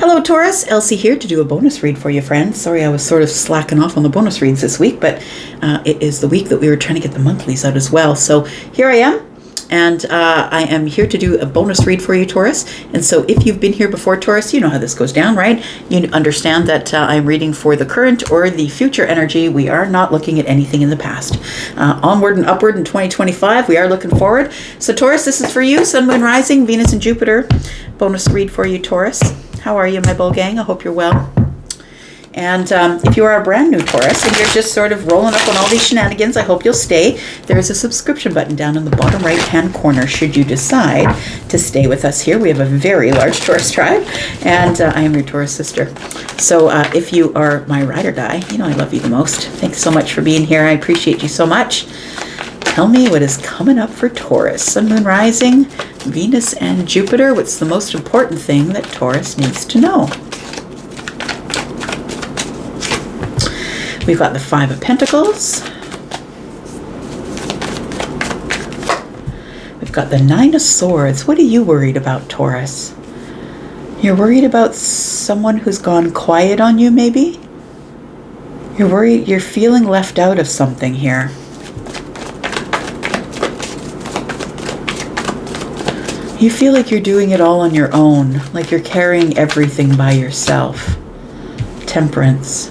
Hello Taurus, Elsie here to do a bonus read for you, friends. Sorry I was sort of slacking off on the bonus reads this week, but it is the week that we were trying to get the monthlies out as well. So here I am, and I am here to do a bonus read for you, Taurus. And so if you've been here before, Taurus, you know how this goes down, right? You understand that I'm reading for the current or the future energy. We are not looking at anything in the past. Onward and upward in 2025, we are looking forward. So Taurus, this is for you, Sun, Moon, Rising, Venus, and Jupiter. Bonus read for you, Taurus. How are you, my bull gang? I hope you're well. And if you are a brand new Taurus and you're just sort of rolling up on all these shenanigans, I hope you'll stay. There is a subscription button down in the bottom right-hand corner should you decide to stay with us here. We have a very large Taurus tribe, and I am your Taurus sister. So if you are my ride or die, you know I love you the most. Thanks so much for being here. I appreciate you so much. Tell me what is coming up for Taurus. Sun, Moon, Rising, Venus, and Jupiter. What's the most important thing that Taurus needs to know? We've got the Five of Pentacles. We've got the Nine of Swords. What are you worried about, Taurus? You're worried about someone who's gone quiet on you, maybe? You're worried, you're feeling left out of something here. You feel like you're doing it all on your own, like you're carrying everything by yourself. Temperance.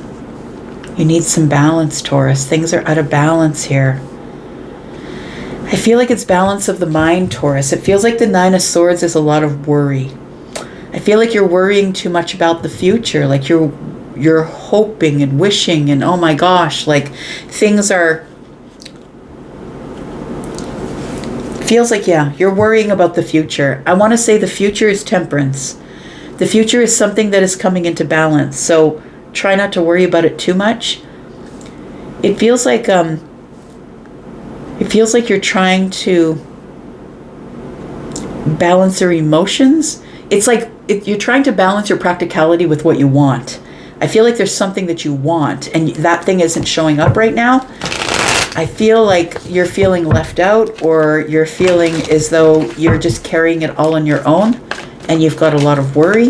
You need some balance, Taurus. Things are out of balance here. I feel like it's balance of the mind, Taurus. It feels like the Nine of Swords is a lot of worry. I feel like you're worrying too much about the future, like you're hoping and wishing and oh my gosh, like things are... Feels like, yeah, you're worrying about the future. I want to say the future is temperance. The future is something that is coming into balance. So try not to worry about it too much. It feels like you're trying to balance your emotions. It's like you're trying to balance your practicality with what you want. I feel like there's something that you want and that thing isn't showing up right now. I feel like you're feeling left out, or you're feeling as though you're just carrying it all on your own and you've got a lot of worry.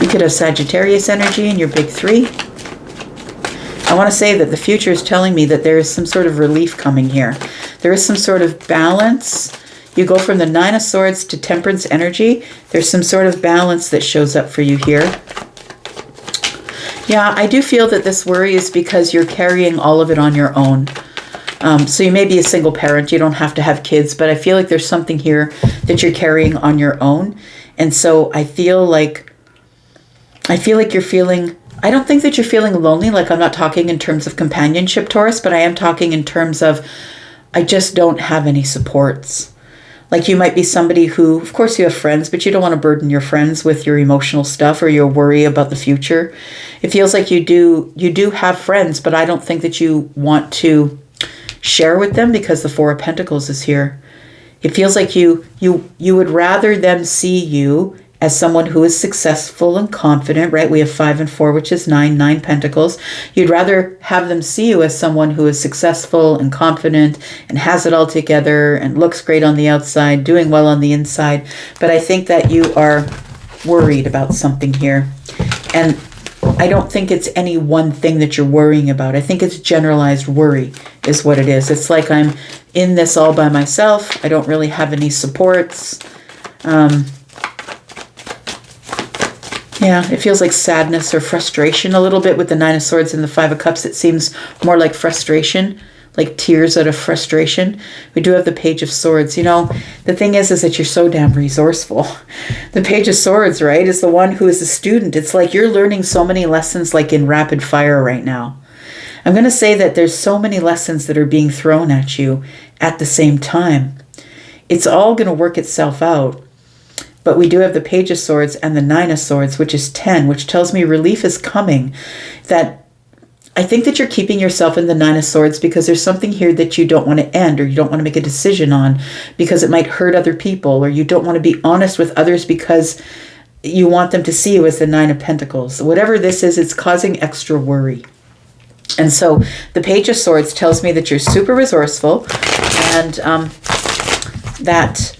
You could have Sagittarius energy in your big three. I want to say that the future is telling me that there is some sort of relief coming here. There is some sort of balance. You go from the Nine of Swords to Temperance energy. There's some sort of balance that shows up for you here. Yeah, I do feel that this worry is because you're carrying all of it on your own. So you may be a single parent. You don't have to have kids, but I feel like there's something here that you're carrying on your own. And so I feel like you're feeling... I don't think that you're feeling lonely. Like, I'm not talking in terms of companionship, Taurus, but I am talking in terms of I just don't have any supports. Like, you might be somebody who, of course you have friends, but you don't want to burden your friends with your emotional stuff or your worry about the future. It feels like you do have friends, but I don't think that you want to share with them because the Four of Pentacles is here. It feels like you would rather them see you as someone who is successful and confident, right? We have 5 and 4, which is 9 pentacles. You'd rather have them see you as someone who is successful and confident and has it all together and looks great on the outside, doing well on the inside. But I think that you are worried about something here. And I don't think it's any one thing that you're worrying about. I think it's generalized worry is what it is. It's like I'm in this all by myself. I don't really have any supports. Yeah, it feels like sadness or frustration a little bit with the Nine of Swords and the Five of Cups. It seems more like frustration, like tears out of frustration. We do have the Page of Swords. You know, the thing is that you're so damn resourceful. The Page of Swords, right, is the one who is a student. It's like you're learning so many lessons like in rapid fire right now. I'm going to say that there's so many lessons that are being thrown at you at the same time. It's all going to work itself out. But we do have the Page of Swords and the Nine of Swords, which is 10, which tells me relief is coming. That I think that you're keeping yourself in the Nine of Swords because there's something here that you don't want to end or you don't want to make a decision on because it might hurt other people, or you don't want to be honest with others because you want them to see you as the Nine of Pentacles. Whatever this is, it's causing extra worry. And so the Page of Swords tells me that you're super resourceful and that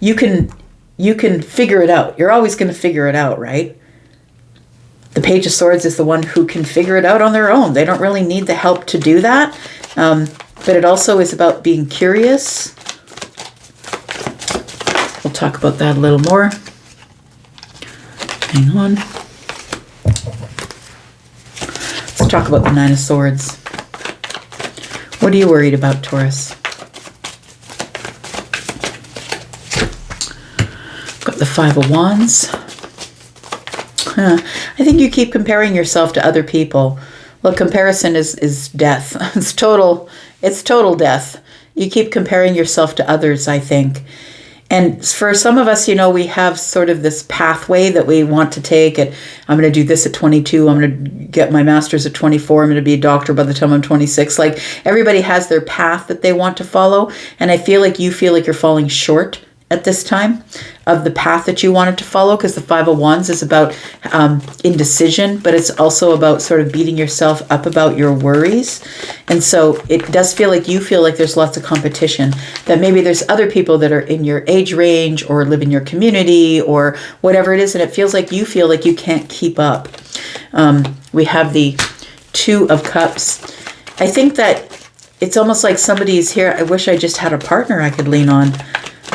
you can you can figure it out. You're always going to figure it out, right? The Page of Swords is the one who can figure it out on their own. They don't really need the help to do that. But it also is about being curious. We'll talk about that a little more. Hang on. Let's talk about the Nine of Swords. What are you worried about, Taurus? Got the Five of Wands. I think you keep comparing yourself to other people. Look, comparison is death. It's total death. You keep comparing yourself to others, I think. And for some of us, we have sort of this pathway that we want to take. I'm going to do this at 22. I'm going to get my master's at 24. I'm going to be a doctor by the time I'm 26. Like, everybody has their path that they want to follow. And I feel like you're falling short at this time of the path that you wanted to follow, because the Five of Wands is about indecision, but it's also about sort of beating yourself up about your worries. And so it does feel like there's lots of competition, that maybe there's other people that are in your age range or live in your community or whatever it is, and it feels like you can't keep up. We have the Two of Cups. I think that it's almost like somebody's here. I wish I just had a partner I could lean on.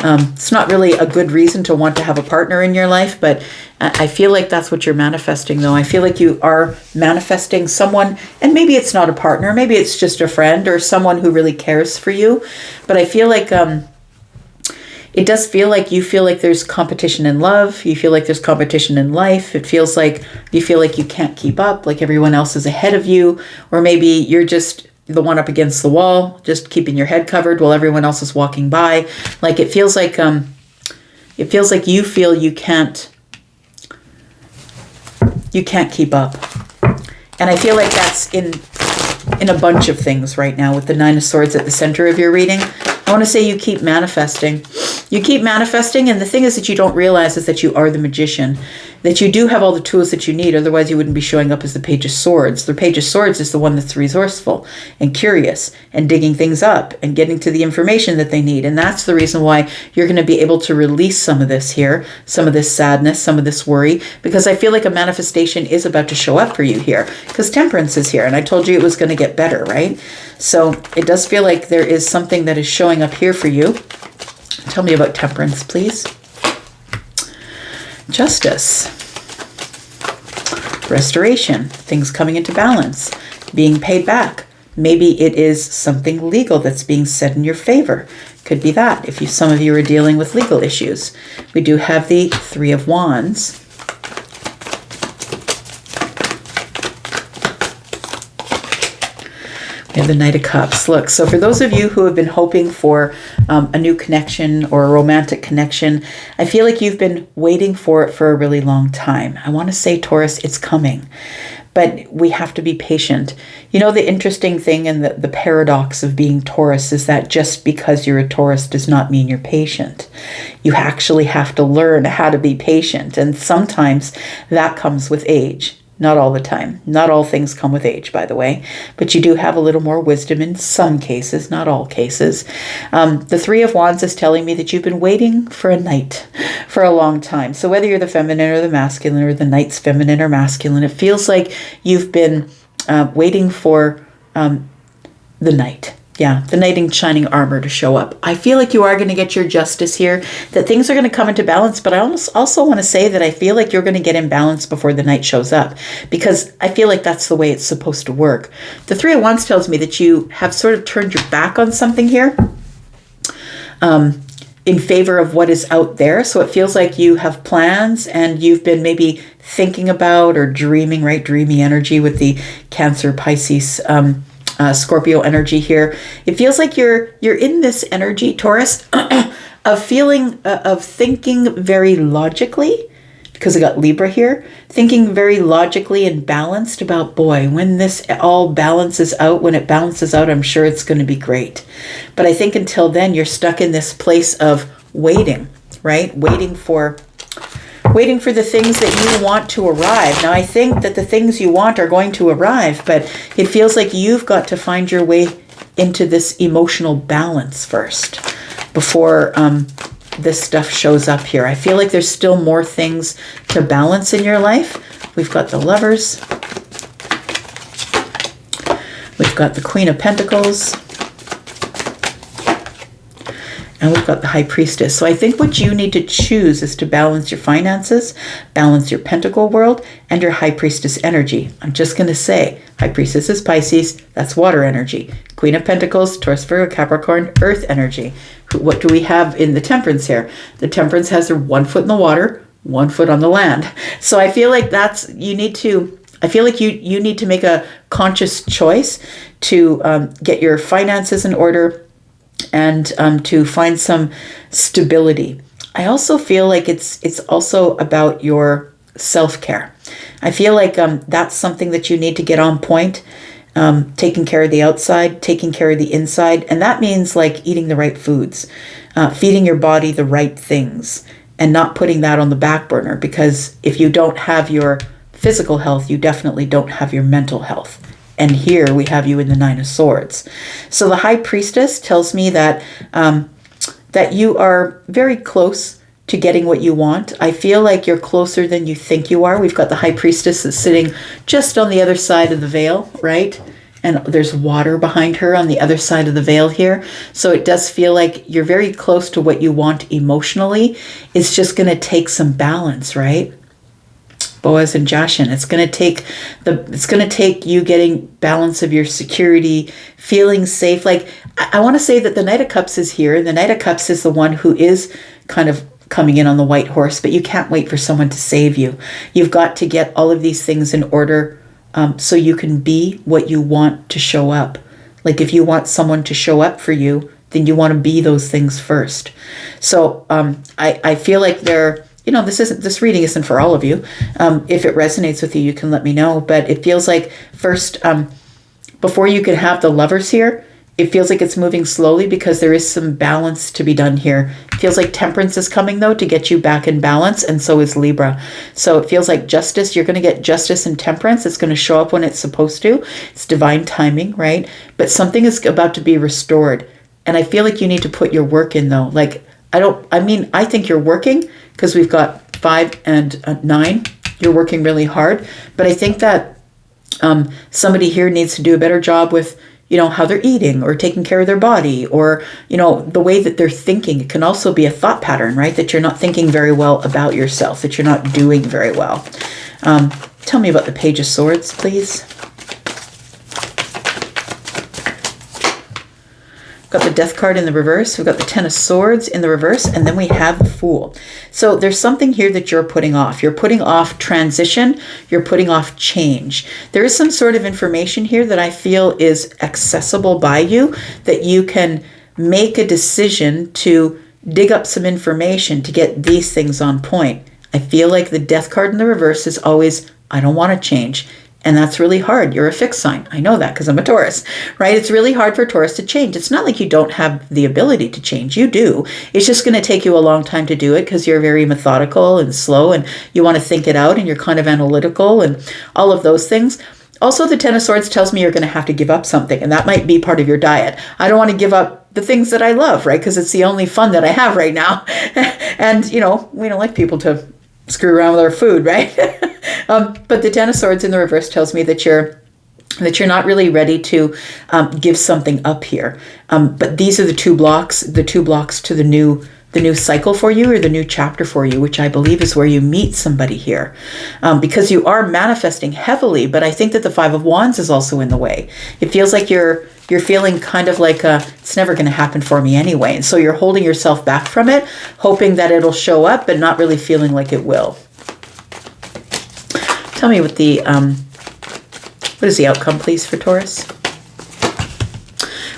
It's not really a good reason to want to have a partner in your life, but I feel like that's what you're manifesting, though. I feel like you are manifesting someone, and maybe it's not a partner, maybe it's just a friend or someone who really cares for you. But I feel like it does feel like you feel like there's competition in love. You feel like there's competition in life. It feels like you feel like you can't keep up, like everyone else is ahead of you, or maybe you're just the one up against the wall, just keeping your head covered while everyone else is walking by. Like, it feels like you feel you can't keep up. And I feel like that's in a bunch of things right now with the Nine of Swords at the center of your reading. I want to say you keep manifesting. You keep manifesting, and the thing is that you don't realize is that you are the magician, that you do have all the tools that you need, otherwise you wouldn't be showing up as the Page of Swords. The Page of Swords is the one that's resourceful and curious and digging things up and getting to the information that they need. And that's the reason why you're going to be able to release some of this here, some of this sadness, some of this worry, because I feel like a manifestation is about to show up for you here, because Temperance is here, and I told you it was going to get better, right? So it does feel like there is something that is showing up here for you. Tell me about Temperance, please. Justice. Restoration. Things coming into balance. Being paid back. Maybe it is something legal that's being said in your favor. Could be that, if some of you are dealing with legal issues. We do have the Three of Wands. We have the Knight of Cups. Look, so for those of you who have been hoping for a new connection or a romantic connection, I feel like you've been waiting for it for a really long time. I want to say, Taurus, it's coming, but we have to be patient. The interesting thing and the paradox of being Taurus is that just because you're a Taurus does not mean you're patient. You actually have to learn how to be patient, and sometimes that comes with age. Not all the time. Not all things come with age, by the way. But you do have a little more wisdom in some cases, not all cases. The Three of Wands is telling me that you've been waiting for a knight for a long time. So whether you're the feminine or the masculine, or the knight's feminine or masculine, it feels like you've been waiting for the knight. Yeah, the knight in shining armor to show up. I feel like you are going to get your justice here, that things are going to come into balance, but I also want to say that I feel like you're going to get in balance before the knight shows up, because I feel like that's the way it's supposed to work. The Three of Wands tells me that you have sort of turned your back on something here in favor of what is out there. So it feels like you have plans and you've been maybe thinking about or dreaming, right? Dreamy energy with the Cancer, Pisces, Scorpio energy here. It feels like you're in this energy, Taurus, of thinking very logically, because I got Libra here, thinking very logically and balanced about, boy, when this all balances out, I'm sure it's going to be great. But I think until then, you're stuck in this place of waiting, right? Waiting for the things that you want to arrive. Now, I think that the things you want are going to arrive, but it feels like you've got to find your way into this emotional balance first before this stuff shows up here. I feel like there's still more things to balance in your life. We've got the Lovers. We've got the Queen of Pentacles. And we've got the High Priestess. So I think what you need to choose is to balance your finances, balance your Pentacle world, and your High Priestess energy. I'm just going to say, High Priestess is Pisces, that's water energy. Queen of Pentacles, Taurus, Virgo, Capricorn, earth energy. What do we have in the Temperance here? The Temperance has their 1 foot in the water, 1 foot on the land. So I feel like you need to make a conscious choice to get your finances in order and to find some stability. I also feel like it's also about your self-care. I feel like that's something that you need to get on point, taking care of the outside, taking care of the inside. And that means like eating the right foods, feeding your body the right things, and not putting that on the back burner, because if you don't have your physical health, you definitely don't have your mental health. And here we have you in the 9 of Swords. So the High Priestess tells me that that you are very close to getting what you want. I feel like you're closer than you think you are. We've got the High Priestess that's sitting just on the other side of the veil, right? And there's water behind her on the other side of the veil here. So it does feel like you're very close to what you want emotionally. It's just going to take some balance, right? Boaz and Jachin. It's going to take you getting balance of your security, feeling safe. Like I want to say that the Knight of Cups is here, and the Knight of Cups is the one who is kind of coming in on the white horse, but you can't wait for someone to save you. You've got to get all of these things in order so you can be what you want to show up. Like if you want someone to show up for you, then you want to be those things first. So I feel like this reading isn't for all of you. If it resonates with you, you can let me know. But it feels like first, before you could have the Lovers here, it feels like it's moving slowly because there is some balance to be done here. It feels like Temperance is coming, though, to get you back in balance, and so is Libra. So it feels like justice. You're going to get justice and temperance. It's going to show up when it's supposed to. It's divine timing, right? But something is about to be restored. And I feel like you need to put your work in, though. Like, I think you're working because we've got 5 and 9. You're working really hard. But I think that somebody here needs to do a better job with, how they're eating or taking care of their body, or, the way that they're thinking. It can also be a thought pattern, right? That you're not thinking very well about yourself, that you're not doing very well. Tell me about the Page of Swords, please. We've got the Death card in the reverse. We've got the 10 of Swords in the reverse. And then we have the Fool. So there's something here that you're putting off. You're putting off transition. You're putting off change. There is some sort of information here that I feel is accessible by you, that you can make a decision to dig up some information to get these things on point. I feel like the Death card in the reverse is always, I don't want to change. And that's really hard. You're a fixed sign. I know that because I'm a Taurus, right? It's really hard for Taurus to change. It's not like you don't have the ability to change. You do. It's just going to take you a long time to do it because you're very methodical and slow, and you want to think it out, and you're kind of analytical and all of those things. Also, the 10 of Swords tells me you're going to have to give up something, and that might be part of your diet. I don't want to give up the things that I love, right? Because it's the only fun that I have right now. And, we don't like people to screw around with our food, right? But the 10 of Swords in the reverse tells me that you're not really ready to give something up here. But these are the two blocks to the new cycle for you, or the new chapter for you, which I believe is where you meet somebody here. Because you are manifesting heavily, but I think that the 5 of Wands is also in the way. It feels like you're feeling kind of like it's never going to happen for me anyway. And so you're holding yourself back from it, hoping that it'll show up, but not really feeling like it will. Tell me what is the outcome, please, for Taurus?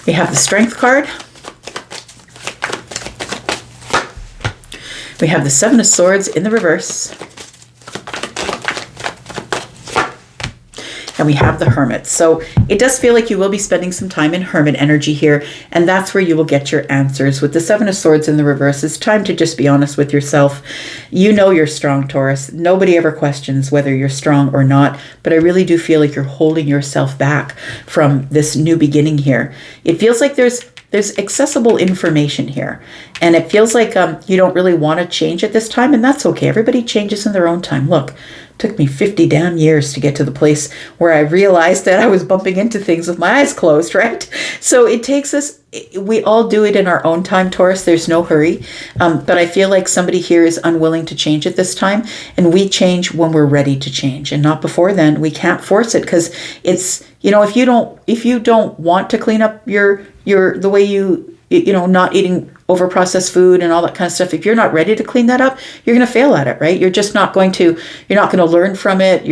We have the Strength card. We have the 7 of Swords in the reverse. And we have the Hermit. So it does feel like you will be spending some time in Hermit energy here, and that's where you will get your answers. With the 7 of Swords in the reverse, it's time to just be honest with yourself. You know you're strong, Taurus. Nobody ever questions whether you're strong or not, but I really do feel like you're holding yourself back from this new beginning here. It feels like there's there's accessible information here. And it feels like you don't really want to change at this time, and that's okay. Everybody changes in their own time. Look, it took me 50 damn years to get to the place where I realized that I was bumping into things with my eyes closed, right? So it takes us, we all do it in our own time, Taurus. There's no hurry. But I feel like somebody here is unwilling to change at this time, and we change when we're ready to change, and not before then. We can't force it, because it's, if you don't want to clean up your the way not eating over processed food and all that kind of stuff, if you're not ready to clean that up, you're going to fail at it, right? You're not going to learn from it.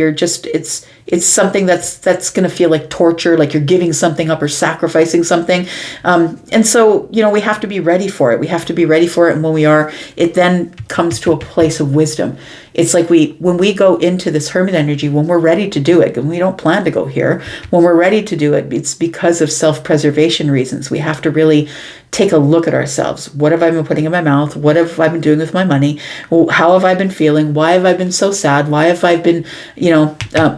It's something that's going to feel like torture, like you're giving something up or sacrificing something. And so, we have to be ready for it. We have to be ready for it. And when we are, it then comes to a place of wisdom. It's like when we go into this hermit energy, when we're ready to do it, and we don't plan to go here, when we're ready to do it, it's because of self-preservation reasons. We have to really take a look at ourselves. What have I been putting in my mouth? What have I been doing with my money? How have I been feeling? Why have I been so sad? Why have I been,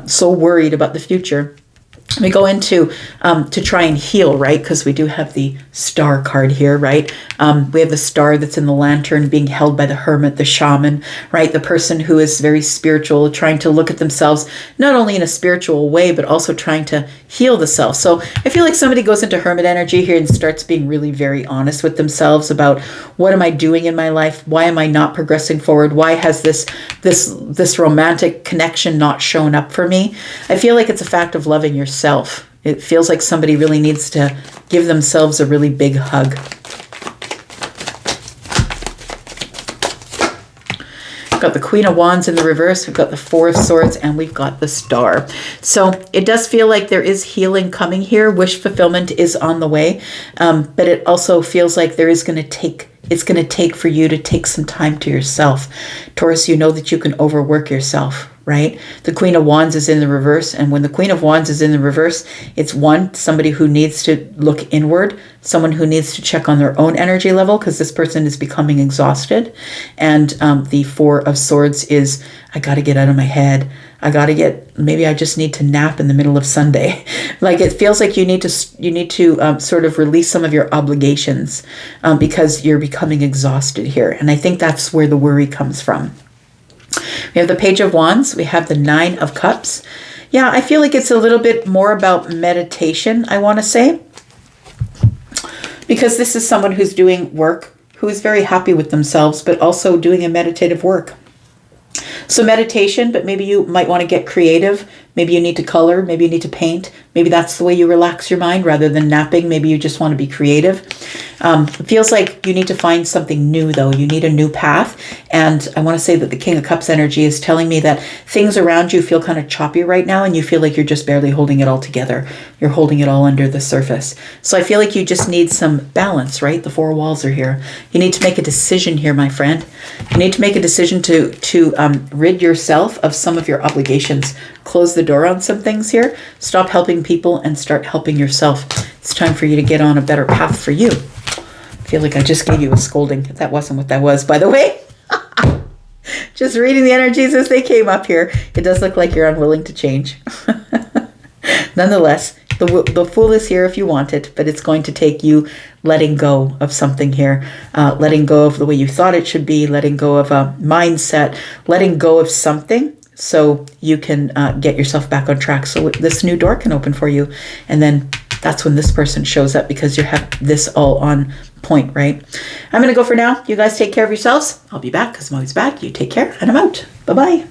so worried about the future? We go into to try and heal, right? Because we do have the star card here, right? We have the star that's in the lantern being held by the hermit, the shaman, right? The person who is very spiritual, trying to look at themselves, not only in a spiritual way, but also trying to heal the self. So I feel like somebody goes into hermit energy here and starts being really very honest with themselves about, what am I doing in my life? Why am I not progressing forward? Why has this romantic connection not shown up for me? I feel like it's a fact of loving yourself. It feels like somebody really needs to give themselves a really big hug. We've got the Queen of Wands in the reverse, we've got the Four of Swords, and we've got the Star. So it does feel like there is healing coming here. Wish fulfillment is on the way, but it also feels like it's going to take for you to take some time to yourself. Taurus, you know that you can overwork yourself, right? The Queen of Wands is in the reverse. And when the Queen of Wands is in the reverse, it's somebody who needs to look inward, someone who needs to check on their own energy level, because this person is becoming exhausted. And the Four of Swords is, I got to get out of my head. Maybe I just need to nap in the middle of Sunday. Like, it feels like you need to sort of release some of your obligations because you're becoming exhausted here. And I think that's where the worry comes from. We have the Page of Wands. We have the Nine of Cups. Yeah, I feel like it's a little bit more about meditation, I want to say. Because this is someone who's doing work, who is very happy with themselves, but also doing a meditative work. So meditation, but maybe you might want to get creative. Maybe you need to color. Maybe you need to paint. Maybe that's the way you relax your mind rather than napping. Maybe you just want to be creative. It feels like you need to find something new, though. You need a new path. And I want to say that the King of Cups energy is telling me that things around you feel kind of choppy right now, and you feel like you're just barely holding it all together. You're holding it all under the surface. So I feel like you just need some balance, right? The four walls are here. You need to make a decision here, my friend. You need to make a decision to rid yourself of some of your obligations. Close the door on some things here. Stop helping people and start helping yourself. It's time for you to get on a better path for you. I feel like I just gave you a scolding. That wasn't what that was, by the way. Just reading the energies as they came up here. It does look like you're unwilling to change. Nonetheless, the Fool is here if you want it, but it's going to take you letting go of something here. Letting go of the way you thought it should be. Letting go of a mindset. Letting go of something so you can get yourself back on track. So this new door can open for you. And then that's when this person shows up, because you have this all on point, right? I'm going to go for now. You guys take care of yourselves. I'll be back because I'm always back. You take care, and I'm out. Bye-bye.